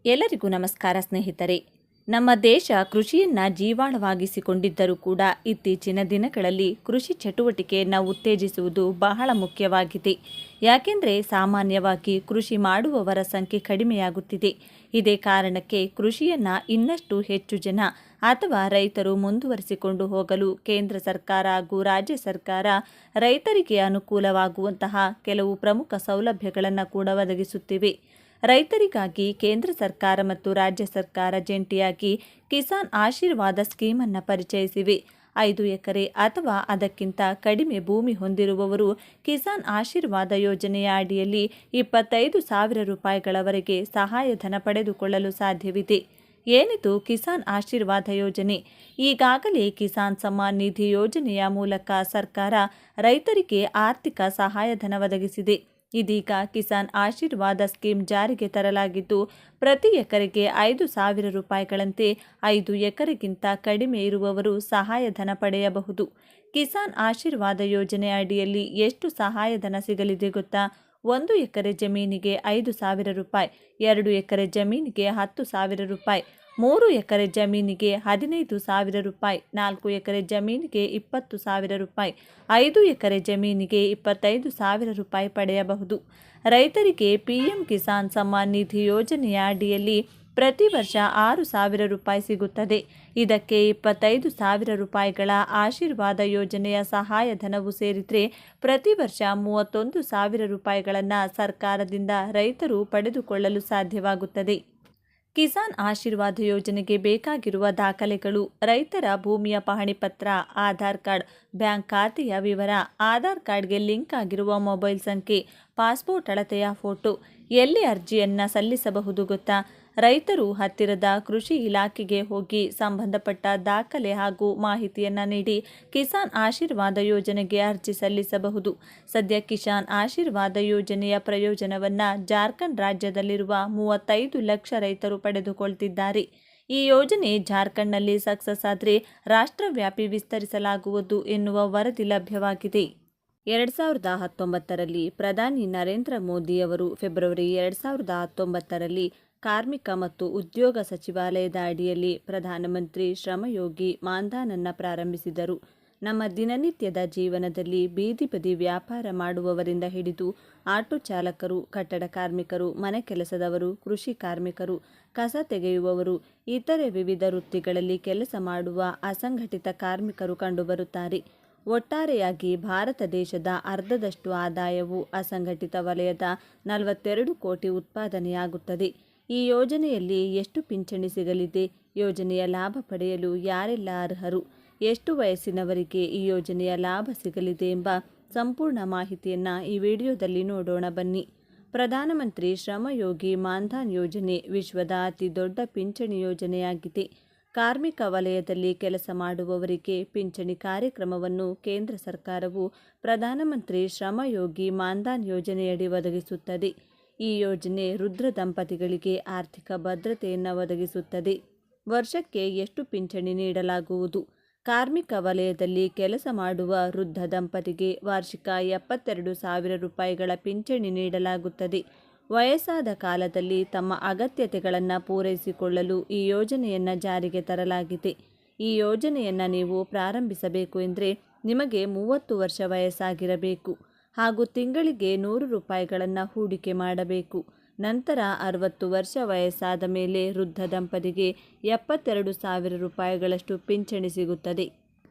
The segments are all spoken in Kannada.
ಎಲ್ಲರಿಗೂ ನಮಸ್ಕಾರ ಸ್ನೇಹಿತರೆ. ನಮ್ಮ ದೇಶ ಕೃಷಿಯನ್ನ ಜೀವಾಳವಾಗಿಸಿಕೊಂಡಿದ್ದರೂ ಕೂಡ ಇತ್ತೀಚಿನ ದಿನಗಳಲ್ಲಿ ಕೃಷಿ ಚಟುವಟಿಕೆಯನ್ನು ಉತ್ತೇಜಿಸುವುದು ಬಹಳ ಮುಖ್ಯವಾಗಿದೆ. ಯಾಕೆಂದರೆ ಸಾಮಾನ್ಯವಾಗಿ ಕೃಷಿ ಮಾಡುವವರ ಸಂಖ್ಯೆ ಕಡಿಮೆಯಾಗುತ್ತಿದೆ. ಇದೇ ಕಾರಣಕ್ಕೆ ಕೃಷಿಯನ್ನ ಇನ್ನಷ್ಟು ಹೆಚ್ಚು ಜನ ಅಥವಾ ರೈತರು ಮುಂದುವರಿಸಿಕೊಂಡು ಹೋಗಲು ಕೇಂದ್ರ ಸರ್ಕಾರ ಹಾಗೂ ರಾಜ್ಯ ಸರ್ಕಾರ ರೈತರಿಗೆ ಅನುಕೂಲವಾಗುವಂತಹ ಕೆಲವು ಪ್ರಮುಖ ಸೌಲಭ್ಯಗಳನ್ನು ಕೂಡ ಒದಗಿಸುತ್ತಿವೆ. ರೈತರಿಗಾಗಿ ಕೇಂದ್ರ ಸರ್ಕಾರ ಮತ್ತು ರಾಜ್ಯ ಸರ್ಕಾರ ಜಂಟಿಯಾಗಿ ಕಿಸಾನ್ ಆಶೀರ್ವಾದ ಸ್ಕೀಮನ್ನು ಪರಿಚಯಿಸಿವೆ. 5 ಎಕರೆ ಅಥವಾ ಅದಕ್ಕಿಂತ ಕಡಿಮೆ ಭೂಮಿ ಹೊಂದಿರುವವರು ಕಿಸಾನ್ ಆಶೀರ್ವಾದ ಯೋಜನೆಯ ಅಡಿಯಲ್ಲಿ 25,000 ರೂಪಾಯಿಗಳವರೆಗೆ ಸಹಾಯಧನ ಪಡೆದುಕೊಳ್ಳಲು ಸಾಧ್ಯವಿದೆ. ಏನಿದು ಕಿಸಾನ್ ಆಶೀರ್ವಾದ ಯೋಜನೆ? ಈಗಾಗಲೇ ಕಿಸಾನ್ ಸಮ್ಮಾನ್ ನಿಧಿ ಯೋಜನೆಯ ಮೂಲಕ ಸರ್ಕಾರ ರೈತರಿಗೆ ಆರ್ಥಿಕ ಸಹಾಯಧನ ಒದಗಿಸಿದೆ. ಇದೀಗ ಕಿಸಾನ್ ಆಶೀರ್ವಾದ ಸ್ಕೀಮ್ ಜಾರಿಗೆ ತರಲಾಗಿದ್ದು, ಪ್ರತಿ ಎಕರೆಗೆ 5,000 ರೂಪಾಯಿಗಳಂತೆ 5 ಎಕರೆಗಿಂತ ಕಡಿಮೆ ಇರುವವರು ಸಹಾಯಧನ ಪಡೆಯಬಹುದು. ಕಿಸಾನ್ ಆಶೀರ್ವಾದ ಯೋಜನೆ ಅಡಿಯಲ್ಲಿ ಎಷ್ಟು ಸಹಾಯಧನ ಸಿಗಲಿದೆ ಗೊತ್ತಾ? 1 ಎಕರೆ ಜಮೀನಿಗೆ 5,000 ರೂಪಾಯಿ, 2 ಎಕರೆ ಜಮೀನಿಗೆ 10,000 ರೂಪಾಯಿ, 3 ಎಕರೆ ಜಮೀನಿಗೆ 15,000 ರೂಪಾಯಿ, 4 ಎಕರೆ ಜಮೀನಿಗೆ 20,000 ರೂಪಾಯಿ, 5 ಎಕರೆ ಜಮೀನಿಗೆ 25,000 ರೂಪಾಯಿ ಪಡೆಯಬಹುದು. ರೈತರಿಗೆ ಪಿಎಂ ಕಿಸಾನ್ ಸಮ್ಮಾನ್ ನಿಧಿ ಯೋಜನೆಯ ಅಡಿಯಲ್ಲಿ ಪ್ರತಿ ವರ್ಷ 6,000 ರೂಪಾಯಿ ಸಿಗುತ್ತದೆ. ಇದಕ್ಕೆ 25,000 ರೂಪಾಯಿಗಳ ಆಶೀರ್ವಾದ ಯೋಜನೆಯ ಸಹಾಯಧನವು ಸೇರಿದರೆ ಪ್ರತಿ ವರ್ಷ 31,000 ರೂಪಾಯಿಗಳನ್ನು ಸರ್ಕಾರದಿಂದ ರೈತರು ಪಡೆದುಕೊಳ್ಳಲು ಸಾಧ್ಯವಾಗುತ್ತದೆ. ಕಿಸಾನ್ ಆಶೀರ್ವಾದ ಯೋಜನೆಗೆ ಬೇಕಾಗಿರುವ ದಾಖಲೆಗಳು: ರೈತರ ಭೂಮಿಯ ಪಹಣಿ ಪತ್ರ, ಆಧಾರ್ ಕಾರ್ಡ್, ಬ್ಯಾಂಕ್ ಖಾತೆಯ ವಿವರ, ಆಧಾರ್ ಕಾರ್ಡ್ಗೆ ಲಿಂಕ್ ಆಗಿರುವ ಮೊಬೈಲ್ ಸಂಖ್ಯೆ, ಪಾಸ್ಪೋರ್ಟ್ ಅಳತೆಯ ಫೋಟೋ. ಎಲ್ಲಿ ಅರ್ಜಿಯನ್ನು ಸಲ್ಲಿಸಬಹುದು ಗೊತ್ತಾ? ರೈತರು ಹತ್ತಿರದ ಕೃಷಿ ಇಲಾಖೆಗೆ ಹೋಗಿ ಸಂಬಂಧಪಟ್ಟ ದಾಖಲೆ ಹಾಗೂ ಮಾಹಿತಿಯನ್ನು ನೀಡಿ ಕಿಸಾನ್ ಆಶೀರ್ವಾದ ಯೋಜನೆಗೆ ಅರ್ಜಿ ಸಲ್ಲಿಸಬಹುದು. ಸದ್ಯ ಕಿಸಾನ್ ಆಶೀರ್ವಾದ ಯೋಜನೆಯ ಪ್ರಯೋಜನವನ್ನು ಜಾರ್ಖಂಡ್ ರಾಜ್ಯದಲ್ಲಿರುವ 35 ಲಕ್ಷ ರೈತರು ಪಡೆದುಕೊಳ್ತಿದ್ದಾರೆ. ಈ ಯೋಜನೆ ಜಾರ್ಖಂಡ್ನಲ್ಲಿ ಸಕ್ಸಸ್ ಆದರೆ ರಾಷ್ಟ್ರವ್ಯಾಪಿ ವಿಸ್ತರಿಸಲಾಗುವುದು ಎನ್ನುವ ವರದಿ ಲಭ್ಯವಾಗಿದೆ. 2019ರಲ್ಲಿ ಪ್ರಧಾನಿ ನರೇಂದ್ರ ಮೋದಿಯವರು ಫೆಬ್ರವರಿ 2019ರಲ್ಲಿ ಕಾರ್ಮಿಕ ಮತ್ತು ಉದ್ಯೋಗ ಸಚಿವಾಲಯದ ಅಡಿಯಲ್ಲಿ ಪ್ರಧಾನಮಂತ್ರಿ ಶ್ರಮಯೋಗಿ ಮಾನ್ಧನ್ ಪ್ರಾರಂಭಿಸಿದರು. ನಮ್ಮ ದಿನನಿತ್ಯದ ಜೀವನದಲ್ಲಿ ಬೀದಿ ಬದಿ ವ್ಯಾಪಾರ ಮಾಡುವವರಿಂದ ಹಿಡಿದು ಆಟೋ ಚಾಲಕರು, ಕಟ್ಟಡ ಕಾರ್ಮಿಕರು, ಮನೆ ಕೆಲಸದವರು, ಕೃಷಿ ಕಾರ್ಮಿಕರು, ಕಸ ತೆಗೆಯುವವರು, ಇತರೆ ವಿವಿಧ ವೃತ್ತಿಗಳಲ್ಲಿ ಕೆಲಸ ಮಾಡುವ ಅಸಂಘಟಿತ ಕಾರ್ಮಿಕರು ಕಂಡುಬರುತ್ತಾರೆ. ಒಟ್ಟಾರೆಯಾಗಿ ಭಾರತ ದೇಶದ ಅರ್ಧದಷ್ಟು ಆದಾಯವು ಅಸಂಘಟಿತ ವಲಯದ 42 ಕೋಟಿ ಉತ್ಪಾದನೆಯಾಗುತ್ತದೆ. ಈ ಯೋಜನೆಯಲ್ಲಿ ಎಷ್ಟು ಪಿಂಚಣಿ ಸಿಗಲಿದೆ? ಯೋಜನೆಯ ಲಾಭ ಪಡೆಯಲು ಯಾರೆಲ್ಲ ಅರ್ಹರು? ಎಷ್ಟು ವಯಸ್ಸಿನವರಿಗೆ ಈ ಯೋಜನೆಯ ಲಾಭ ಸಿಗಲಿದೆ ಎಂಬ ಸಂಪೂರ್ಣ ಮಾಹಿತಿಯನ್ನು ಈ ವಿಡಿಯೋದಲ್ಲಿ ನೋಡೋಣ ಬನ್ನಿ. ಪ್ರಧಾನಮಂತ್ರಿ ಶ್ರಮಯೋಗಿ ಮಾನ್ಧನ್ ಯೋಜನೆ ವಿಶ್ವದ ಅತಿ ದೊಡ್ಡ ಪಿಂಚಣಿ ಯೋಜನೆಯಾಗಿದೆ. ಕಾರ್ಮಿಕ ವಲಯದಲ್ಲಿ ಕೆಲಸ ಮಾಡುವವರಿಗೆ ಪಿಂಚಣಿ ಕಾರ್ಯಕ್ರಮವನ್ನು ಕೇಂದ್ರ ಸರ್ಕಾರವು ಪ್ರಧಾನಮಂತ್ರಿ ಶ್ರಮಯೋಗಿ ಮಾನ್ಧನ್ ಯೋಜನೆಯಡಿ ಒದಗಿಸುತ್ತದೆ. ಈ ಯೋಜನೆ ವೃದ್ಧ ದಂಪತಿಗಳಿಗೆ ಆರ್ಥಿಕ ಭದ್ರತೆಯನ್ನು ಒದಗಿಸುತ್ತದೆ. ವರ್ಷಕ್ಕೆ ಎಷ್ಟು ಪಿಂಚಣಿ ನೀಡಲಾಗುವುದು? ಕಾರ್ಮಿಕ ವಲಯದಲ್ಲಿ ಕೆಲಸ ಮಾಡುವ ವೃದ್ಧ ದಂಪತಿಗೆ ವಾರ್ಷಿಕ 72,000 ರೂಪಾಯಿಗಳ ಪಿಂಚಣಿ ನೀಡಲಾಗುತ್ತದೆ. ವಯಸ್ಸಾದ ಕಾಲದಲ್ಲಿ ತಮ್ಮ ಅಗತ್ಯತೆಗಳನ್ನು ಪೂರೈಸಿಕೊಳ್ಳಲು ಈ ಯೋಜನೆಯನ್ನು ಜಾರಿಗೆ ತರಲಾಗಿದೆ. ಈ ಯೋಜನೆಯನ್ನು ನೀವು ಪ್ರಾರಂಭಿಸಬೇಕು ಎಂದರೆ ನಿಮಗೆ 30 ವರ್ಷ ವಯಸ್ಸಾಗಿರಬೇಕು ಹಾಗೂ ತಿಂಗಳಿಗೆ 100 ರೂಪಾಯಿಗಳನ್ನು ಹೂಡಿಕೆ ಮಾಡಬೇಕು. ನಂತರ 60 ವರ್ಷ ವಯಸ್ಸಾದ ಮೇಲೆ ವೃದ್ಧ ದಂಪತಿಗೆ 72,000 ರೂಪಾಯಿಗಳಷ್ಟು ಪಿಂಚಣಿ ಸಿಗುತ್ತದೆ.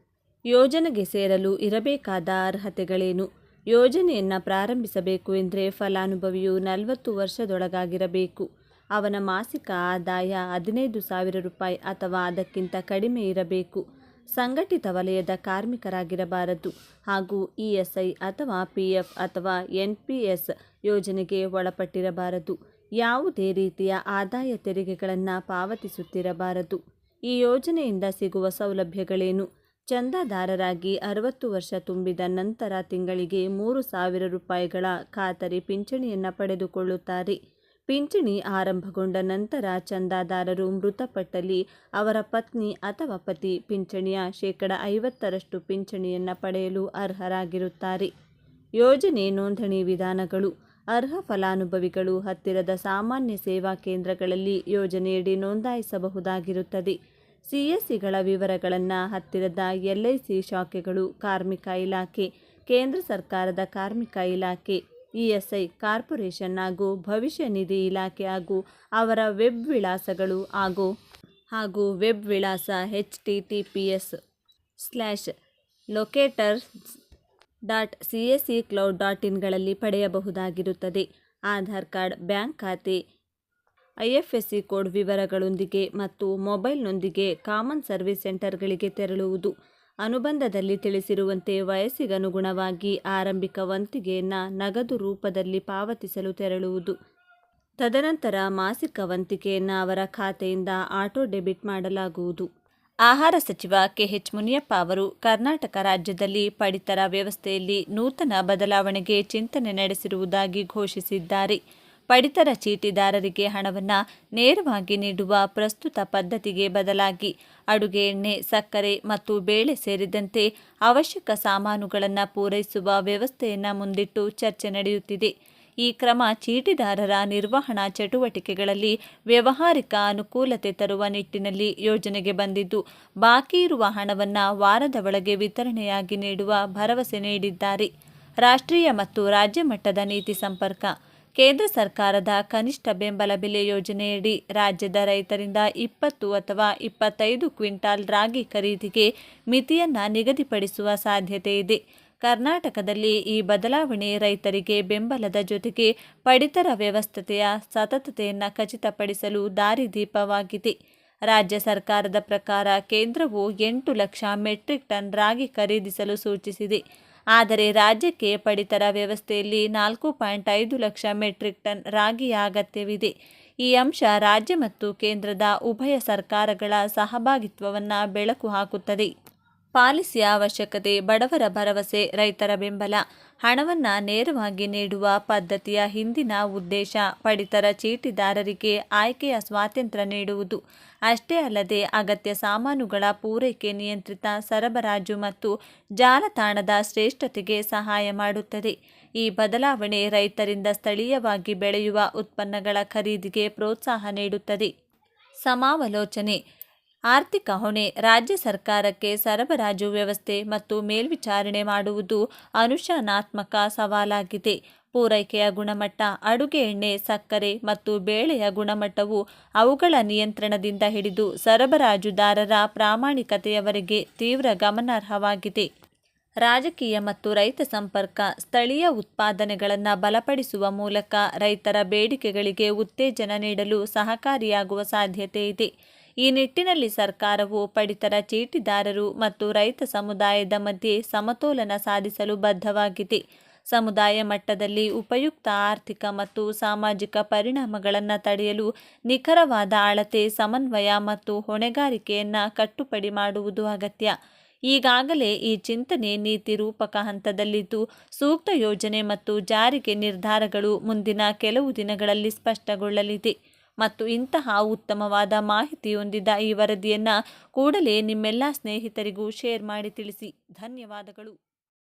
ಯೋಜನೆಗೆ ಸೇರಲು ಇರಬೇಕಾದ ಅರ್ಹತೆಗಳೇನು? ಯೋಜನೆಯನ್ನು ಪ್ರಾರಂಭಿಸಬೇಕು ಎಂದರೆ ಫಲಾನುಭವಿಯು 40 ವರ್ಷದೊಳಗಾಗಿರಬೇಕು. ಅವನ ಮಾಸಿಕ ಆದಾಯ 15,000 ರೂಪಾಯಿ ಅಥವಾ ಅದಕ್ಕಿಂತ ಕಡಿಮೆ ಇರಬೇಕು. ಸಂಘಟಿತ ವಲಯದ ಕಾರ್ಮಿಕರಾಗಿರಬಾರದು ಹಾಗೂ ಇಎಸ್ಐ ಅಥವಾ ಪಿಎಫ್ ಅಥವಾ ಎನ್ಪಿಎಸ್ ಯೋಜನೆಗೆ ಒಳಪಟ್ಟಿರಬಾರದು. ಯಾವುದೇ ರೀತಿಯ ಆದಾಯ ತೆರಿಗೆಗಳನ್ನು ಪಾವತಿಸುತ್ತಿರಬಾರದು. ಈ ಯೋಜನೆಯಿಂದ ಸಿಗುವ ಸೌಲಭ್ಯಗಳೇನು? ಚಂದಾದಾರರಾಗಿ 60 ವರ್ಷ ತುಂಬಿದ ನಂತರ ತಿಂಗಳಿಗೆ 3,000 ರೂಪಾಯಿಗಳ ಖಾತರಿ ಪಿಂಚಣಿಯನ್ನು ಪಡೆದುಕೊಳ್ಳುತ್ತಾರೆ. ಪಿಂಚಣಿ ಆರಂಭಗೊಂಡ ನಂತರ ಚಂದಾದಾರರು ಮೃತಪಟ್ಟಲ್ಲಿ ಅವರ ಪತ್ನಿ ಅಥವಾ ಪತಿ ಪಿಂಚಣಿಯ 50% ಪಿಂಚಣಿಯನ್ನು ಪಡೆಯಲು ಅರ್ಹರಾಗಿರುತ್ತಾರೆ. ಯೋಜನೆ ನೋಂದಣಿ ವಿಧಾನಗಳು: ಅರ್ಹ ಫಲಾನುಭವಿಗಳು ಹತ್ತಿರದ ಸಾಮಾನ್ಯ ಸೇವಾ ಕೇಂದ್ರಗಳಲ್ಲಿ ಯೋಜನೆಯಡಿ ನೋಂದಾಯಿಸಬಹುದಾಗಿರುತ್ತದೆ. ಸಿಎಸ್ಸಿಗಳ ವಿವರಗಳನ್ನು ಹತ್ತಿರದ LIC ಶಾಖೆಗಳು, ಕಾರ್ಮಿಕ ಇಲಾಖೆ, ಕೇಂದ್ರ ಸರ್ಕಾರದ ಕಾರ್ಮಿಕ ಇಲಾಖೆ, ESI ಕಾರ್ಪೊರೇಷನ್ ಹಾಗೂ ಭವಿಷ್ಯ ನಿಧಿ ಇಲಾಖೆ ಹಾಗೂ ಅವರ ವೆಬ್ ವಿಳಾಸಗಳು ಹಾಗೂ ವೆಬ್ ವಿಳಾಸ https://locators.csccloud.in ಗಳಲ್ಲಿ ಪಡೆಯಬಹುದಾಗಿರುತ್ತದೆ. ಆಧಾರ್ ಕಾರ್ಡ್, ಬ್ಯಾಂಕ್ ಖಾತೆ, IFSC ಕೋಡ್ ವಿವರಗಳೊಂದಿಗೆ ಮತ್ತು ಮೊಬೈಲ್ನೊಂದಿಗೆ ಕಾಮನ್ ಸರ್ವಿಸ್ ಸೆಂಟರ್ಗಳಿಗೆ ತೆರಳುವುದು. ಅನುಬಂಧದಲ್ಲಿ ತಿಳಿಸಿರುವಂತೆ ವಯಸ್ಸಿಗನುಗುಣವಾಗಿ ಆರಂಭಿಕ ವಂತಿಗೆಯನ್ನು ನಗದು ರೂಪದಲ್ಲಿ ಪಾವತಿಸಲು ತೆರಳುವುದು. ತದನಂತರ ಮಾಸಿಕ ವಂತಿಗೆಯನ್ನು ಅವರ ಖಾತೆಯಿಂದ ಆಟೋ ಡೆಬಿಟ್ ಮಾಡಲಾಗುವುದು. ಆಹಾರ ಸಚಿವ KH ಮುನಿಯಪ್ಪ ಅವರು ಕರ್ನಾಟಕ ರಾಜ್ಯದಲ್ಲಿ ಪಡಿತರ ವ್ಯವಸ್ಥೆಯಲ್ಲಿ ನೂತನ ಬದಲಾವಣೆಗೆ ಚಿಂತನೆ ನಡೆಸಿರುವುದಾಗಿ ಘೋಷಿಸಿದ್ದಾರೆ. ಪಡಿತರ ಚೀಟಿದಾರರಿಗೆ ಹಣವನ್ನು ನೇರವಾಗಿ ನೀಡುವ ಪ್ರಸ್ತುತ ಪದ್ಧತಿಗೆ ಬದಲಾಗಿ ಅಡುಗೆ ಎಣ್ಣೆ, ಸಕ್ಕರೆ ಮತ್ತು ಬೇಳೆ ಸೇರಿದಂತೆ ಅವಶ್ಯಕ ಸಾಮಾನುಗಳನ್ನು ಪೂರೈಸುವ ವ್ಯವಸ್ಥೆಯನ್ನು ಮುಂದಿಟ್ಟು ಚರ್ಚೆ ನಡೆಯುತ್ತಿದೆ. ಈ ಕ್ರಮ ಚೀಟಿದಾರರ ನಿರ್ವಹಣಾ ಚಟುವಟಿಕೆಗಳಲ್ಲಿ ವ್ಯಾವಹಾರಿಕ ಅನುಕೂಲತೆ ತರುವ ನಿಟ್ಟಿನಲ್ಲಿ ಯೋಜನೆಗೆ ಬಂದಿದ್ದು, ಬಾಕಿ ಇರುವ ಹಣವನ್ನು ವಾರದ ಒಳಗೆ ವಿತರಣೆಯಾಗಿ ನೀಡುವ ಭರವಸೆ ನೀಡಿದ್ದಾರೆ. ರಾಷ್ಟ್ರೀಯ ಮತ್ತು ರಾಜ್ಯ ಮಟ್ಟದ ನೀತಿ ಸಂಪರ್ಕ. ಕೇಂದ್ರ ಸರ್ಕಾರದ ಕನಿಷ್ಠ ಬೆಂಬಲ ಬೆಲೆ ಯೋಜನೆಯಡಿ ರಾಜ್ಯದ ರೈತರಿಂದ 20 ಅಥವಾ 25 ಕ್ವಿಂಟಾಲ್ ರಾಗಿ ಖರೀದಿಗೆ ಮಿತಿಯನ್ನು ನಿಗದಿಪಡಿಸುವ ಸಾಧ್ಯತೆ ಇದೆ. ಕರ್ನಾಟಕದಲ್ಲಿ ಈ ಬದಲಾವಣೆ ರೈತರಿಗೆ ಬೆಂಬಲದ ಜೊತೆಗೆ ಪಡಿತರ ವ್ಯವಸ್ಥೆಯ ಸತತತೆಯನ್ನು ಖಚಿತಪಡಿಸಲು ದಾರಿದೀಪವಾಗಿದೆ. ರಾಜ್ಯ ಸರ್ಕಾರದ ಪ್ರಕಾರ ಕೇಂದ್ರವು 8 ಲಕ್ಷ ಮೆಟ್ರಿಕ್ ಟನ್ ರಾಗಿ ಖರೀದಿಸಲು ಸೂಚಿಸಿದೆ. ಆದರೆ ರಾಜ್ಯಕ್ಕೆ ಪಡಿತರ ವ್ಯವಸ್ಥೆಯಲ್ಲಿ 4.5 ಲಕ್ಷ ಮೆಟ್ರಿಕ್ ಟನ್ ರಾಗಿಯ ಅಗತ್ಯವಿದೆ. ಈ ಅಂಶ ರಾಜ್ಯ ಮತ್ತು ಕೇಂದ್ರದ ಉಭಯ ಸರ್ಕಾರಗಳ ಸಹಭಾಗಿತ್ವವನ್ನು ಬೆಳಕು ಹಾಕುತ್ತದೆ. ಪಾಲಿಸಿಯ ಅವಶ್ಯಕತೆ. ಬಡವರ ಭರವಸೆ, ರೈತರ ಬೆಂಬಲ. ಹಣವನ್ನು ನೇರವಾಗಿ ನೀಡುವ ಪದ್ಧತಿಯ ಹಿಂದಿನ ಉದ್ದೇಶ ಪಡಿತರ ಚೀಟಿದಾರರಿಗೆ ಆಯ್ಕೆಯ ಸ್ವಾತಂತ್ರ್ಯ ನೀಡುವುದು. ಅಷ್ಟೇ ಅಲ್ಲದೆ ಅಗತ್ಯ ಸಾಮಾನುಗಳ ಪೂರೈಕೆ, ನಿಯಂತ್ರಿತ ಸರಬರಾಜು ಮತ್ತು ಜಾಲತಾಣದ ಶ್ರೇಷ್ಠತೆಗೆ ಸಹಾಯ ಮಾಡುತ್ತದೆ. ಈ ಬದಲಾವಣೆ ರೈತರಿಂದ ಸ್ಥಳೀಯವಾಗಿ ಬೆಳೆಯುವ ಉತ್ಪನ್ನಗಳ ಖರೀದಿಗೆ ಪ್ರೋತ್ಸಾಹ ನೀಡುತ್ತದೆ. ಸಮಾಲೋಚನೆ. ಆರ್ಥಿಕ ಹೊಣೆ. ರಾಜ್ಯ ಸರ್ಕಾರಕ್ಕೆ ಸರಬರಾಜು ವ್ಯವಸ್ಥೆ ಮತ್ತು ಮೇಲ್ವಿಚಾರಣೆ ಮಾಡುವುದು ಅನುಶಾಸನಾತ್ಮಕ ಸವಾಲಾಗಿದೆ. ಪೂರೈಕೆಯ ಗುಣಮಟ್ಟ. ಅಡುಗೆ ಎಣ್ಣೆ, ಸಕ್ಕರೆ ಮತ್ತು ಬೇಳೆಯ ಗುಣಮಟ್ಟವು ಅವುಗಳ ನಿಯಂತ್ರಣದಿಂದ ಹಿಡಿದು ಸರಬರಾಜುದಾರರ ಪ್ರಾಮಾಣಿಕತೆಯವರೆಗೆ ತೀವ್ರ ಗಮನಾರ್ಹವಾಗಿದೆ. ರಾಜಕೀಯ ಮತ್ತು ರೈತ ಸಂಪರ್ಕ. ಸ್ಥಳೀಯ ಉತ್ಪಾದನೆಗಳನ್ನು ಬಲಪಡಿಸುವ ಮೂಲಕ ರೈತರ ಬೇಡಿಕೆಗಳಿಗೆ ಉತ್ತೇಜನ ನೀಡಲು ಸಹಕಾರಿಯಾಗುವ ಸಾಧ್ಯತೆ ಇದೆ. ಈ ನಿಟ್ಟಿನಲ್ಲಿ ಸರ್ಕಾರವು ಪಡಿತರ ಚೀಟಿದಾರರು ಮತ್ತು ರೈತ ಸಮುದಾಯದ ಮಧ್ಯೆ ಸಮತೋಲನ ಸಾಧಿಸಲು ಬದ್ಧವಾಗಿದೆ. ಸಮುದಾಯ ಮಟ್ಟದಲ್ಲಿ ಉಪಯುಕ್ತ ಆರ್ಥಿಕ ಮತ್ತು ಸಾಮಾಜಿಕ ಪರಿಣಾಮಗಳನ್ನು ತಡೆಯಲು ನಿಖರವಾದ ಅಳತೆ, ಸಮನ್ವಯ ಮತ್ತು ಹೊಣೆಗಾರಿಕೆಯನ್ನು ಕಟ್ಟುಪಡಿ ಮಾಡುವುದು ಅಗತ್ಯ. ಈಗಾಗಲೇ ಈ ಚಿಂತನೆ ನೀತಿ ರೂಪಕ ಹಂತದಲ್ಲಿದ್ದು, ಸೂಕ್ತ ಯೋಜನೆ ಮತ್ತು ಜಾರಿಗೆ ನಿರ್ಧಾರಗಳು ಮುಂದಿನ ಕೆಲವು ದಿನಗಳಲ್ಲಿ ಸ್ಪಷ್ಟಗೊಳ್ಳಲಿದೆ. ಮತ್ತು ಇಂತಹ ಉತ್ತಮವಾದ ಮಾಹಿತಿ ಹೊಂದಿದ ಈ ವರದಿಯನ್ನು ಕೂಡಲೇ ನಿಮ್ಮೆಲ್ಲ ಸ್ನೇಹಿತರಿಗೂ ಶೇರ್ ಮಾಡಿ ತಿಳಿಸಿ. ಧನ್ಯವಾದಗಳು.